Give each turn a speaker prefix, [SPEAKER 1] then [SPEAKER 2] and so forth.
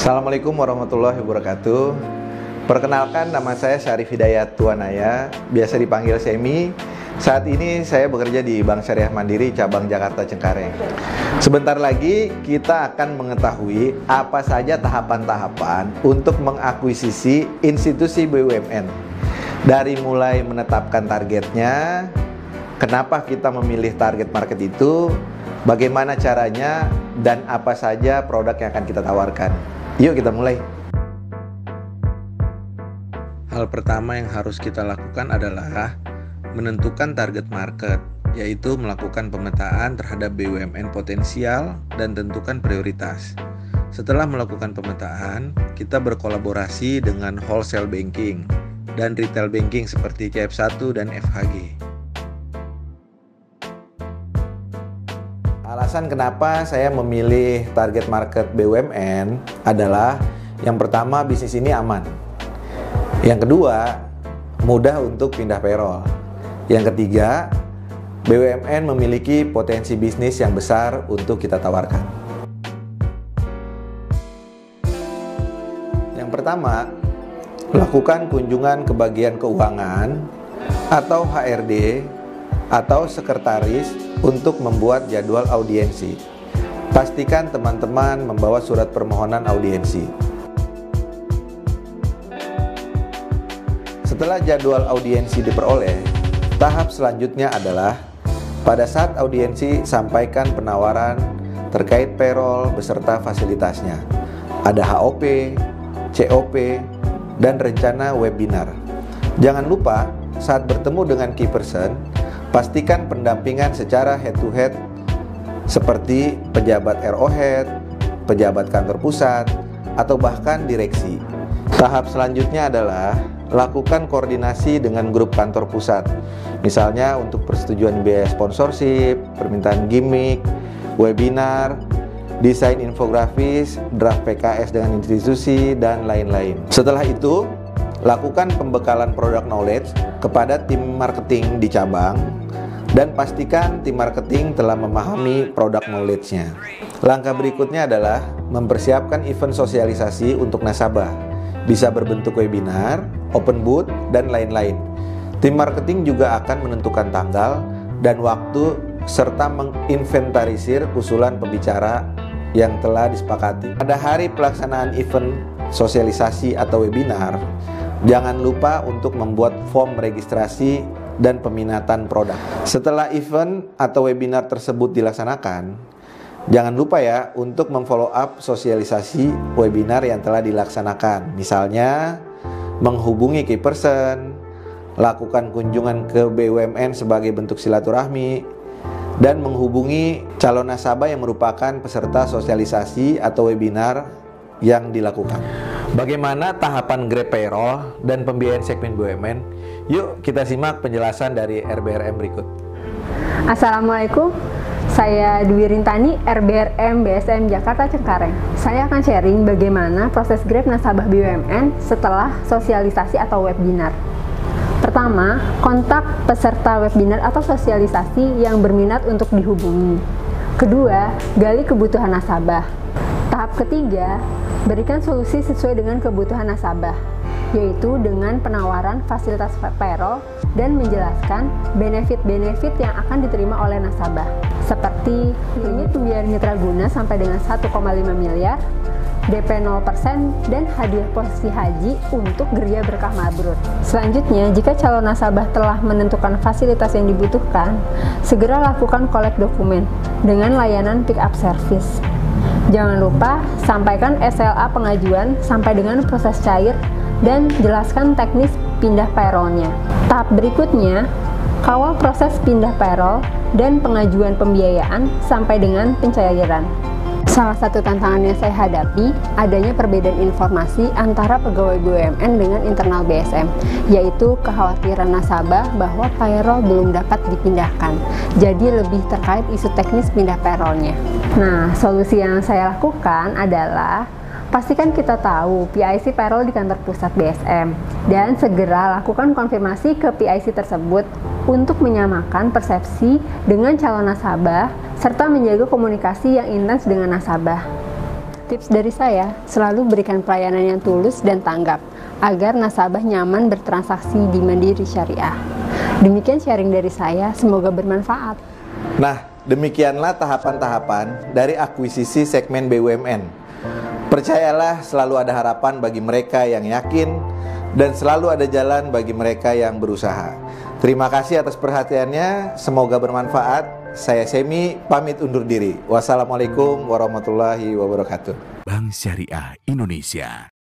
[SPEAKER 1] Assalamualaikum warahmatullahi wabarakatuh. Perkenalkan, nama saya Syarif Hidayat Tuanaya, biasa dipanggil Semi. Saat ini saya bekerja di Bank Syariah Mandiri cabang Jakarta Cengkareng. Sebentar lagi kita akan mengetahui apa saja tahapan-tahapan untuk mengakuisisi institusi BUMN. Dari mulai menetapkan targetnya, kenapa kita memilih target market itu, bagaimana caranya, dan apa saja produk yang akan kita tawarkan. Yuk kita mulai. Hal pertama yang harus kita lakukan adalah menentukan target market, yaitu melakukan pemetaan terhadap BUMN potensial dan tentukan prioritas. Setelah melakukan pemetaan, kita berkolaborasi dengan wholesale banking dan retail banking seperti CF1 dan FHG. Alasan kenapa saya memilih target market BUMN adalah yang pertama, bisnis ini aman. Yang kedua, mudah untuk pindah payroll. Yang ketiga, BUMN memiliki potensi bisnis yang besar untuk kita tawarkan. Yang pertama, lakukan kunjungan ke bagian keuangan atau HRD atau sekretaris untuk membuat jadwal audiensi. Pastikan teman-teman membawa surat permohonan audiensi. Setelah jadwal audiensi diperoleh, tahap selanjutnya adalah pada saat audiensi sampaikan penawaran terkait payroll beserta fasilitasnya. Ada HOP, COP, dan rencana webinar. Jangan lupa saat bertemu dengan key person, pastikan pendampingan secara head-to-head seperti pejabat RO Head, pejabat kantor pusat, atau bahkan direksi. Tahap selanjutnya adalah lakukan koordinasi dengan grup kantor pusat. Misalnya untuk persetujuan biaya sponsorship, permintaan gimmick, webinar, desain infografis, draft PKS dengan institusi, dan lain-lain. Setelah itu, lakukan pembekalan product knowledge kepada tim marketing di cabang dan pastikan tim marketing telah memahami product knowledge-nya. Langkah berikutnya adalah mempersiapkan event sosialisasi untuk nasabah. Bisa berbentuk webinar, open booth, dan lain-lain. Tim marketing juga akan menentukan tanggal dan waktu serta menginventarisir usulan pembicara yang telah disepakati. Pada hari pelaksanaan event sosialisasi atau webinar, jangan lupa untuk membuat form registrasi dan peminatan produk. Setelah event atau webinar tersebut dilaksanakan, jangan lupa ya untuk memfollow up sosialisasi webinar yang telah dilaksanakan. Misalnya, menghubungi key person, lakukan kunjungan ke BUMN sebagai bentuk silaturahmi, dan menghubungi calon nasabah yang merupakan peserta sosialisasi atau webinar yang dilakukan. Bagaimana tahapan grab payroll dan pembiayaan segmen BUMN? Yuk kita simak penjelasan dari RBRM berikut.
[SPEAKER 2] Assalamualaikum, saya Dwi Rintani, RBRM BSM Jakarta Cengkareng. Saya akan sharing bagaimana proses grab nasabah BUMN setelah sosialisasi atau webinar. Pertama, kontak peserta webinar atau sosialisasi yang berminat untuk dihubungi. Kedua, gali kebutuhan nasabah. Tahap ketiga, berikan solusi sesuai dengan kebutuhan nasabah, yaitu dengan penawaran fasilitas payroll dan menjelaskan benefit-benefit yang akan diterima oleh nasabah, seperti limit pembiayaan mitra guna sampai dengan 1,5 miliar, DP 0%, dan hadiah posisi haji untuk geria berkah mabrur. Selanjutnya, jika calon nasabah telah menentukan fasilitas yang dibutuhkan, segera lakukan collect dokumen dengan layanan pick up service. Jangan lupa sampaikan SLA pengajuan sampai dengan proses cair dan jelaskan teknis pindah payrollnya. Tahap berikutnya, kawal proses pindah payroll dan pengajuan pembiayaan sampai dengan pencairan. Salah satu tantangan yang saya hadapi adanya perbedaan informasi antara pegawai BUMN dengan internal BSM, yaitu kekhawatiran nasabah bahwa payroll belum dapat dipindahkan, jadi lebih terkait isu teknis pindah payrollnya. Nah, solusi yang saya lakukan adalah pastikan kita tahu PIC payroll di kantor pusat BSM dan segera lakukan konfirmasi ke PIC tersebut untuk menyamakan persepsi dengan calon nasabah serta menjaga komunikasi yang intens dengan nasabah. Tips dari saya, selalu berikan pelayanan yang tulus dan tanggap agar nasabah nyaman bertransaksi di Mandiri Syariah. Demikian sharing dari saya, semoga bermanfaat.
[SPEAKER 1] Nah, demikianlah tahapan-tahapan dari akuisisi segmen BUMN. Percayalah, selalu ada harapan bagi mereka yang yakin dan selalu ada jalan bagi mereka yang berusaha. Terima kasih atas perhatiannya, semoga bermanfaat. Saya Semi, pamit undur diri. Wassalamualaikum warahmatullahi wabarakatuh.
[SPEAKER 3] Bank Syariah Indonesia.